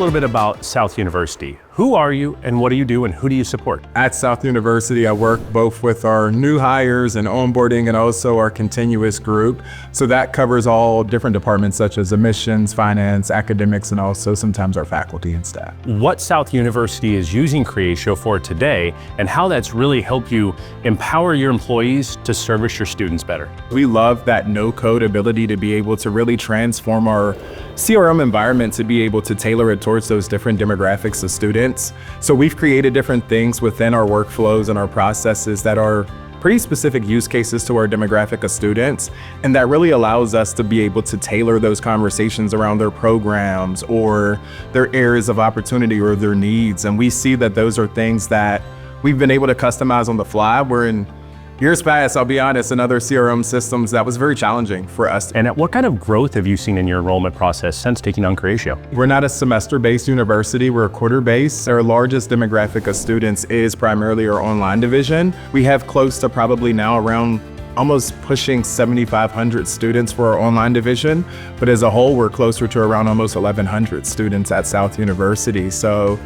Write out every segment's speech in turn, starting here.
little bit about South University. Who are you and what do you do and who do you support? At South University, I work both with our new hires and onboarding and also our continuous group. So that covers all different departments such as admissions, finance, academics, and also sometimes our faculty and staff. What South University is using Creatio for today and how that's really helped you empower your employees to service your students better. We love that no-code ability to be able to really transform our CRM environment to be able to tailor it towards those different demographics of students. So we've created different things within our workflows and our processes that are pretty specific use cases to our demographic of students. And that really allows us to be able to tailor those conversations around their programs or their areas of opportunity or their needs. And we see that those are things that we've been able to customize on the fly. We're in years past, I'll be honest, in other CRM systems, that was very challenging for us. And what kind of growth have you seen in your enrollment process since taking on Creatio? We're not a semester-based university, we're a quarter-based. Our largest demographic of students is primarily our online division. We have close to probably now around almost pushing 7,500 students for our online division, but as a whole, we're closer to around almost 1,100 students at South University. So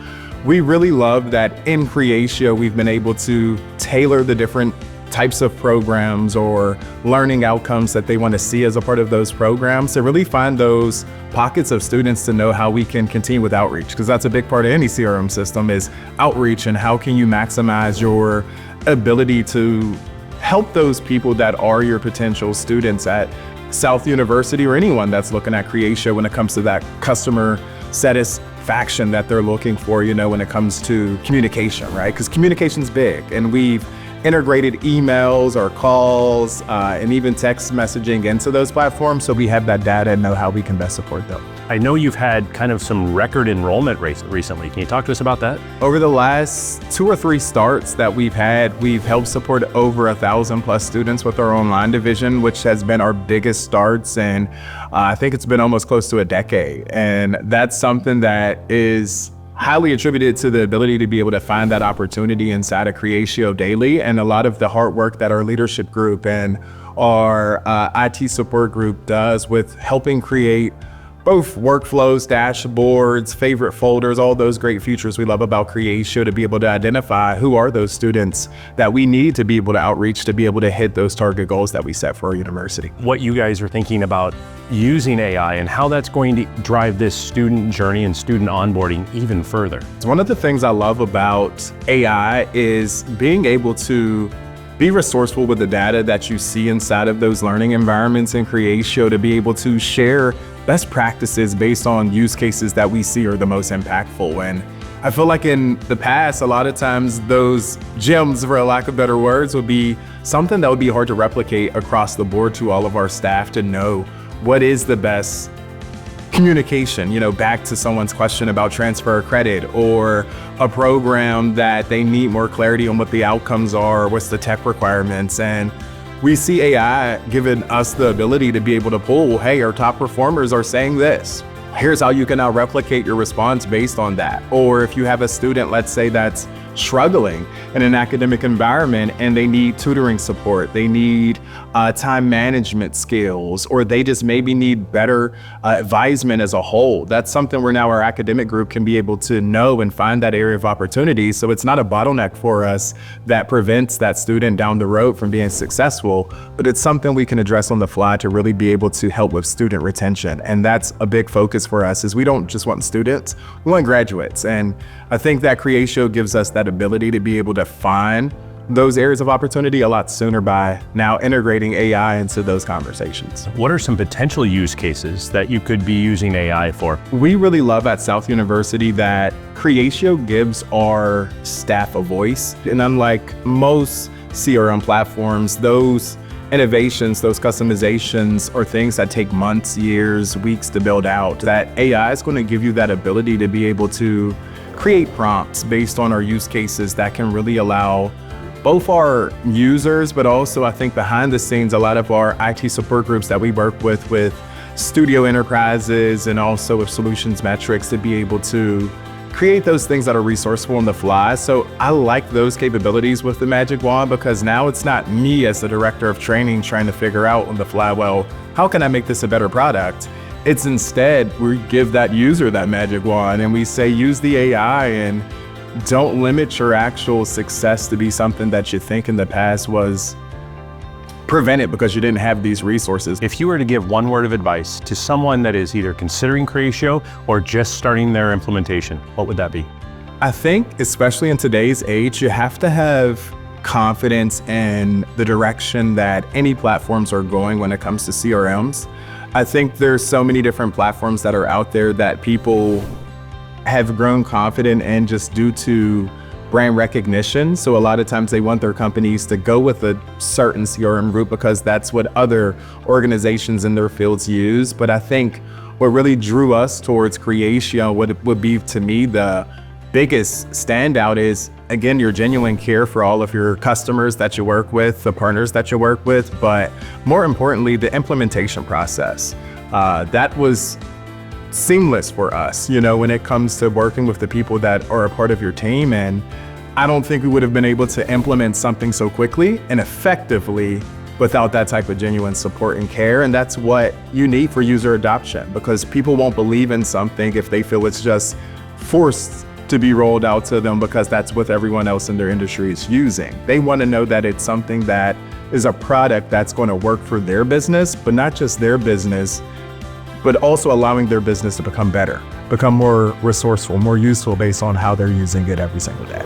we really love that in Creatio, we've been able to tailor the different types of programs or learning outcomes that they want to see as a part of those programs to really find those pockets of students to know how we can continue with outreach, because that's a big part of any CRM system is outreach and how can you maximize your ability to help those people that are your potential students at South University or anyone that's looking at Creatio when it comes to that customer satisfaction that they're looking for, when it comes to communication, right? Because communication's big, and we've integrated emails or calls and even text messaging into those platforms, so we have that data and know how we can best support them. I know you've had kind of some record enrollment rates recently. Can you talk to us about that? Over the last 2 or 3 starts that we've had, we've helped support over 1,000 plus students with our online division, which has been our biggest starts, and I think it's been almost close to a decade. And that's something that is highly attributed to the ability to be able to find that opportunity inside of Creatio daily, and a lot of the hard work that our leadership group and our IT support group does with helping create both workflows, dashboards, favorite folders, all those great features we love about Creatio to be able to identify who are those students that we need to be able to outreach to be able to hit those target goals that we set for our university. What you guys are thinking about using AI and how that's going to drive this student journey and student onboarding even further. One of the things I love about AI is being able to be resourceful with the data that you see inside of those learning environments in Creatio to be able to share best practices based on use cases that we see are the most impactful. And I feel like in the past, a lot of times those gems, for a lack of better words, would be something that would be hard to replicate across the board to all of our staff to know what is the best communication, back to someone's question about transfer of credit or a program that they need more clarity on what the outcomes are, what's the tech requirements. And we see AI giving us the ability to be able to pull, hey, our top performers are saying this. Here's how you can now replicate your response based on that. Or if you have a student, let's say, that's struggling in an academic environment and they need tutoring support, they need time management skills, or they just maybe need better advisement as a whole. That's something where now our academic group can be able to know and find that area of opportunity. So it's not a bottleneck for us that prevents that student down the road from being successful, but it's something we can address on the fly to really be able to help with student retention. And that's a big focus for us, is we don't just want students, we want graduates. And I think that Creatio gives us that ability to be able to find those areas of opportunity a lot sooner by now integrating AI into those conversations. What are some potential use cases that you could be using AI for? We really love at South University that Creatio gives our staff a voice. And unlike most CRM platforms, those innovations, those customizations are things that take months, years, weeks to build out. That AI is going to give you that ability to be able to create prompts based on our use cases that can really allow both our users, but also I think behind the scenes, a lot of our IT support groups that we work with studio enterprises and also with solutions metrics to be able to create those things that are resourceful on the fly. So I like those capabilities with the Magic Wand, because now it's not me as the director of training trying to figure out on the fly, well, how can I make this a better product? It's instead, we give that user that magic wand and we say, use the AI and don't limit your actual success to be something that you think in the past was prevented because you didn't have these resources. If you were to give one word of advice to someone that is either considering Creatio or just starting their implementation, what would that be? I think, especially in today's age, you have to have confidence in the direction that any platforms are going when it comes to CRMs. I think there's so many different platforms that are out there that people have grown confident in just due to brand recognition. So a lot of times they want their companies to go with a certain CRM group because that's what other organizations in their fields use. But I think what really drew us towards Creatio, what would be to me the biggest standout is, again, your genuine care for all of your customers that you work with, the partners that you work with, but more importantly, the implementation process. That was seamless for us, when it comes to working with the people that are a part of your team. And I don't think we would have been able to implement something so quickly and effectively without that type of genuine support and care. And that's what you need for user adoption, because people won't believe in something if they feel it's just forced to be rolled out to them because that's what everyone else in their industry is using. They want to know that it's something that is a product that's going to work for their business, but not just their business, but also allowing their business to become better, become more resourceful, more useful based on how they're using it every single day.